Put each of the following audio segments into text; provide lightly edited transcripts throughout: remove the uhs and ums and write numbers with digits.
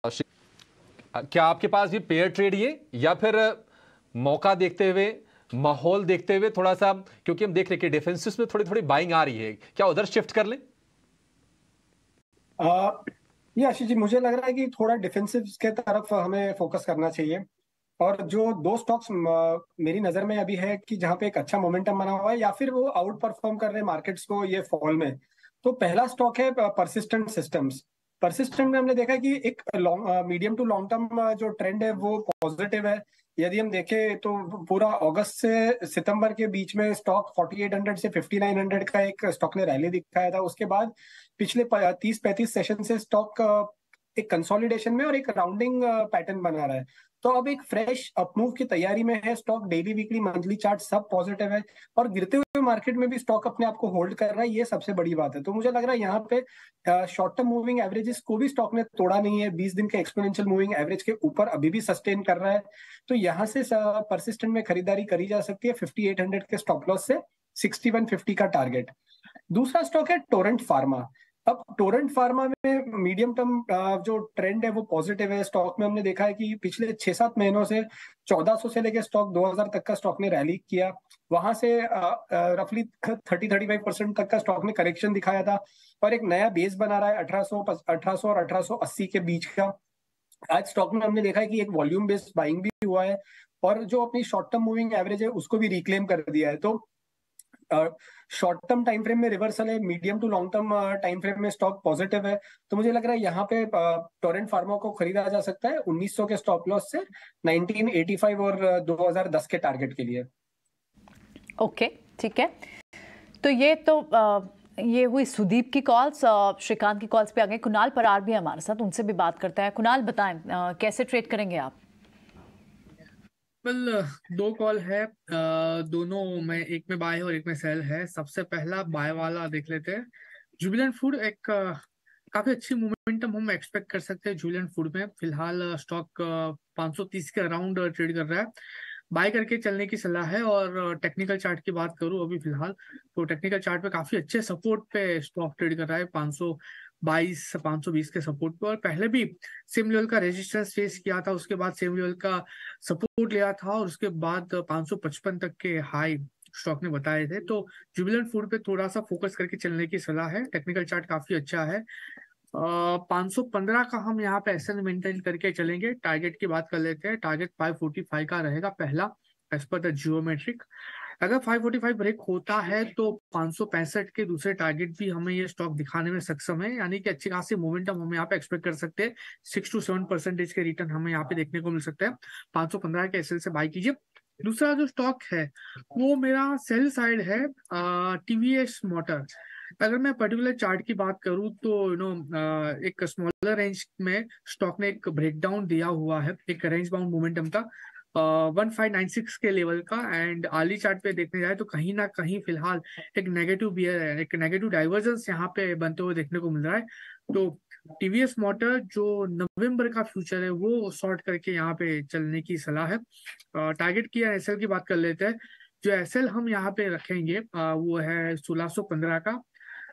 क्या आपके पास भी पेयर ट्रेड ये, या फिर मौका देखते हुए, माहौल देखते हुए थोड़ा सा, क्योंकि हम देख रहे हैं कि डिफेंसिव में थोड़ी थोड़ी बाइंग आ रही है, क्या उधर शिफ्ट कर लें? ये आशीष जी, मुझे लग रहा है कि थोड़ा डिफेंसिव के तरफ हमें फोकस करना चाहिए। और जो दो स्टॉक्स मेरी नजर में अभी है कि जहां पे एक अच्छा मोमेंटम बना हुआ है या फिर वो आउट परफॉर्म कर रहे हैं मार्केट्स को ये फॉल में। तो पहला स्टॉक है परसिस्टेंट सिस्टम्स। परसिस्टेंट में हमने देखा कि एक मीडियम टू लॉन्ग टर्म जो ट्रेंड है वो पॉजिटिव है। यदि हम देखें तो पूरा अगस्त से सितंबर के बीच में स्टॉक 4800 से 5900 का एक स्टॉक ने रैली दिखाया था। उसके बाद पिछले 30-35 सेशन से स्टॉक एक कंसोलिडेशन में और एक राउंडिंग पैटर्न बना रहा है। तो अब एक फ्रेश अपमूव की तैयारी में है stock. Daily weekly monthly chart सब पॉजिटिव है और गिरते हुए मार्केट में भी स्टॉक अपने आप को होल्ड कर रहा है, ये सबसे बड़ी बात है। तो मुझे लग रहा है यहाँ पे शॉर्ट टर्म मूविंग एवरेजेस को भी स्टॉक ने तोड़ा नहीं है। 20 दिन के एक्सपोनेंशियल मूविंग एवरेज के ऊपर अभी भी सस्टेन कर रहा है। तो यहाँ से परसिस्टेंट में खरीदारी करी जा सकती है 5800 के स्टॉप लॉस से 6150 का टारगेट। दूसरा स्टॉक है टोरेंट फार्मा। अब टोरेंट फार्मा में मीडियम टर्म जो ट्रेंड है वो पॉजिटिव है। स्टॉक में हमने देखा है कि पिछले 6-7 महीनों से 1400 से लेकर स्टॉक 2000 तक का स्टॉक ने रैली किया। वहां से रफली 30-35% तक का स्टॉक ने करेक्शन दिखाया था और एक नया बेस बना रहा है 1800 और 1880 के बीच का। आज स्टॉक में हमने देखा है कि एक वॉल्यूम बेस्ड बाइंग भी हुआ है और जो अपनी शॉर्ट टर्म मूविंग एवरेज है उसको भी रिक्लेम कर दिया है। तो शॉर्ट टर्म टाइम फ्रेम में रिवर्सल है, medium to long term time frame में स्टॉक पॉजिटिव है। तो मुझे लग रहा है यहाँ पे टोरेंट फार्मा को खरीदा जा सकता है 1900 के स्टॉप लॉस से 1985 और 2010 के टारगेट के लिए। ओके, ठीक है। तो ये हुई सुदीप की कॉल्स। श्रीकांत की कॉल्स पे आ गए। कुणाल परार भी हमारे साथ, उनसे भी बात करते हैं। कुणाल बताएं, कैसे ट्रेड करेंगे आप? दो कॉल है, दोनों में, एक में बाय और एक में सेल है। सबसे पहला बाय वाला देख लेते हैं। जुबिलेंट फूड एक काफी अच्छी मोमेंटम हम एक्सपेक्ट कर सकते हैं जुबिलेंट फूड में। फिलहाल स्टॉक 530 के अराउंड ट्रेड कर रहा है। बाय करके चलने की सलाह है। और टेक्निकल चार्ट की बात करूं अभी फिलहाल, तो टेक्निकल चार्ट पे काफी अच्छे सपोर्ट पे स्टॉक ट्रेड कर रहा है, 522 520 के सपोर्ट पे। और पहले भी सेम लेवल का रेजिस्टेंस फेस किया था, उसके बाद सेम लेवल का सपोर्ट लिया था और उसके बाद 555 तक के हाई स्टॉक ने बताए थे। तो जुबिलेंट फूड पे थोड़ा सा फोकस करके चलने की सलाह है। टेक्निकल चार्ट काफी अच्छा है। 515 का हम यहाँ पे एसएल मेंटेन करके चलेंगे। टारगेट की बात कर लेते हैं। टारगेट 545 का रहेगा पहला, एज पर द जियोमेट्रिक। अगर 545 ब्रेक होता है तो 565 के दूसरे टारगेट भी हमें ये स्टॉक दिखाने में सक्षम है, यानी कि अच्छी खासी मोमेंटम हम यहाँ पे एक्सपेक्ट कर सकते हैं। 6 to 7% के रिटर्न हमें यहाँ पे देखने को मिल सकते हैं। 515 के एसएल से बाय कीजिए। दूसरा जो स्टॉक है वो मेरा सेल साइड है, टीवीएस मोटर। अगर मैं पर्टिकुलर चार्ट की बात करूं तो एक स्मॉलर रेंज में स्टॉक ने एक ब्रेकडाउन दिया हुआ है, एक रेंज बाउंड मोमेंटम का 1596 के लेवल का। एंड आर्ली चार्ट पे देखने जाए तो कहीं ना कहीं फिलहाल एक नेगेटिव बियर है, एक नेगेटिव डाइवर्जेंस यहाँ पे बनते हुए देखने को मिल रहा है। तो टीवीएस मोटर जो नवंबर का फ्यूचर है वो शॉर्ट करके यहाँ पे चलने की सलाह है। टारगेट की एसएल की बात कर लेते हैं। जो एसएल हम यहाँ पे रखेंगे वो है 1615 का।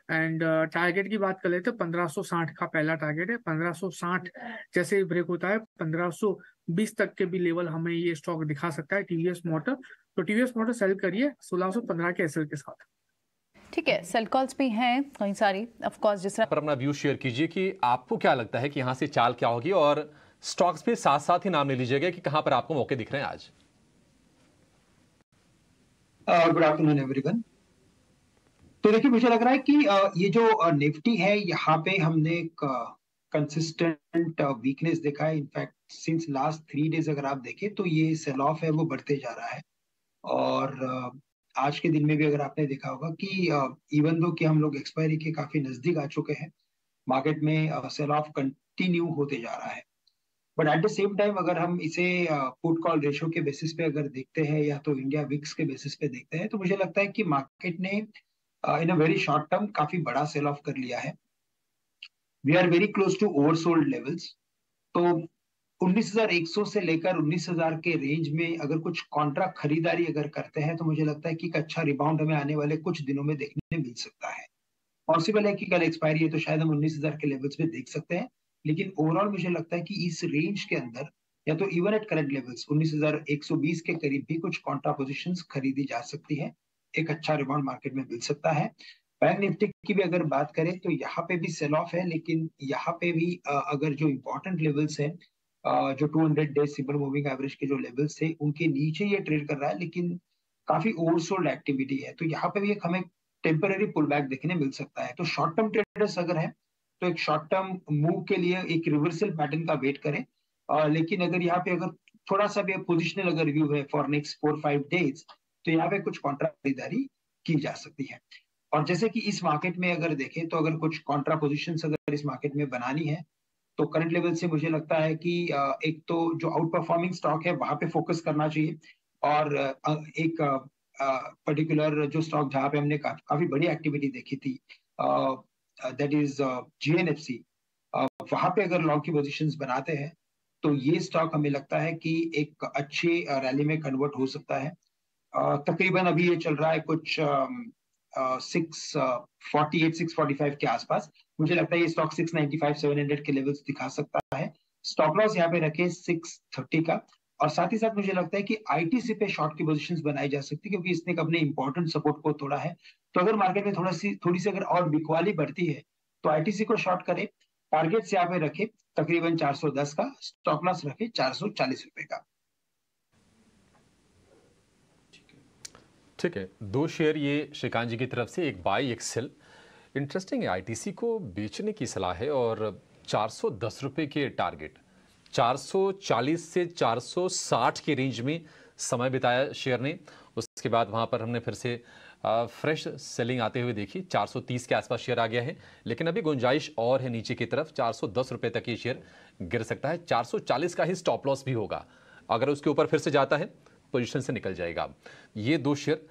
एंड टारगेट की बात कर लेते हैं 1560 का पहला टारगेट है। 1560 जैसे ही ब्रेक होता है 1520 तक के भी लेवल हमें ये स्टॉक दिखा सकता है टीवीएस मोटर। तो टीवीएस मोटर सेल करिए 1615 के एसएल के साथ। ठीक है, सेल कॉल्स भी हैं कई सारी, ऑफ कोर्स। जिस तरह पर अपना व्यू शेयर कीजिए कि आपको क्या लगता है कि यहां से चाल क्या होगी, और स्टॉक्स पे साथ साथ ही नाम ले लीजिएगा कि कहां पर आपको मौके दिख रहे हैं आज। Good afternoon everyone. तो देखिए, मुझे लग रहा है कि ये जो निफ्टी है यहाँ पे हमने एक कंसिस्टेंट वीकनेस देखा है। इनफैक्ट सिंस लास्ट 3 डेज अगर आप देखें तो ये सेल ऑफ है वो बढ़ते जा रहा है। और आज के दिन में भी अगर आपने देखा होगा कि इवन दो कि हम लोग एक्सपायरी के काफी नजदीक आ चुके हैं, मार्केट में सेल ऑफ कंटिन्यू होते जा रहा है। But at the same time अगर हम इसे पुट कॉल रेशियो के बेसिस पे अगर देखते हैं या तो इंडिया विक्स के बेसिस पे देखते हैं, तो मुझे लगता है कि मार्केट ने in a very short term काफी बड़ा सेल ऑफ कर लिया है। We are very close to oversold levels. तो 19,100 से लेकर 19,000 के रेंज में अगर कुछ कॉन्ट्रा खरीदारी अगर करते हैं तो मुझे लगता है कि एक अच्छा रिबाउंड हमें आने वाले कुछ दिनों में देखने मिल सकता है। पॉसिबल है कि कल एक्सपायरी है तो शायद हम 19,000 के लेवल्स पे देख सकते हैं, लेकिन ओवरऑल मुझे लगता है कि इस रेंज के अंदर या तो इवन एट करंट लेवल्स 19,120 के करीब भी कुछ कॉन्ट्रा पोजिशंस खरीदी जा सकती है। एक अच्छा रिबाउंड मार्केट में मिल सकता है। बैंक निफ्टी की भी अगर बात करें तो यहाँ पे भी सेल ऑफ है, लेकिन यहाँ पे भी अगर जो इंपॉर्टेंट लेवल्स है, जो 200 डे सिंपल मूविंग एवरेज के जो लेवल्स थे उनके नीचे ये ट्रेड कर रहा है, लेकिन काफी ओवरसोल्ड एक्टिविटी है, तो यहाँ पे भी एक हमें टेम्पररी पुल बैक देखने मिल सकता है। तो शॉर्ट टर्म ट्रेडर्स अगर है तो एक शॉर्ट टर्म मूव के लिए एक रिवर्सल पैटर्न का वेट करें, लेकिन अगर यहाँ पे अगर थोड़ा सा भी पोजिशनल अगर व्यू है फॉर नेक्स्ट 4-5 डेज तो यहाँ पे कुछ कॉन्ट्रा खरीदारी की जा सकती है। और जैसे कि इस मार्केट में अगर देखें तो अगर कुछ कॉन्ट्रा पोजिशंस अगर इस मार्केट में बनानी है तो करंट लेवल से मुझे लगता है कि एक तो जो आउट परफॉर्मिंग स्टॉक है वहां पे फोकस करना चाहिए, और एक पर्टिकुलर जो स्टॉक जहां पे हमने काफी बड़ी एक्टिविटी देखी थी, दैट इज GNFC, वहां पे अगर लॉन्ग की पोजीशंस बनाते हैं तो ये स्टॉक हमें लगता है कि एक अच्छे रैली में कन्वर्ट हो सकता है। तकरीबन अभी ये चल रहा है कुछ 648-645 के आसपास। मुझे लगता है ये स्टॉक 695-700 के लेवल्स दिखा सकता है। स्टॉप लॉस यहाँ पे रखे 630 का, और साथ ही साथ मुझे लगता है कि ITC पे शॉर्ट की पोजीशंस बनाई जा सकती है क्योंकि इसने अपने इंपॉर्टेंट सपोर्ट को तोड़ा है। तो अगर मार्केट में थोड़ी सी अगर और बिकवाली बढ़ती है तो ITC को शॉर्ट करे। टारगेट यहाँ पे रखे तकरीबन 410 का, स्टॉप लॉस रखे 440 रुपए का। ठीक है, 2 शेयर ये श्रीकांत जी की तरफ से, एक बाई एक सेल। इंटरेस्टिंग है, ITC को बेचने की सलाह है और 410 रुपए के टारगेट, 440 से 460 के रेंज में समय बिताया शेयर ने। उसके बाद वहाँ पर हमने फिर से फ्रेश सेलिंग आते हुए देखी, 430 के आसपास शेयर आ गया है, लेकिन अभी गुंजाइश और है नीचे की तरफ। 410 रुपए तक ये शेयर गिर सकता है। 440 का ही स्टॉप लॉस भी होगा, अगर उसके ऊपर फिर से जाता है पोजीशन से निकल जाएगा। ये 2 शेयर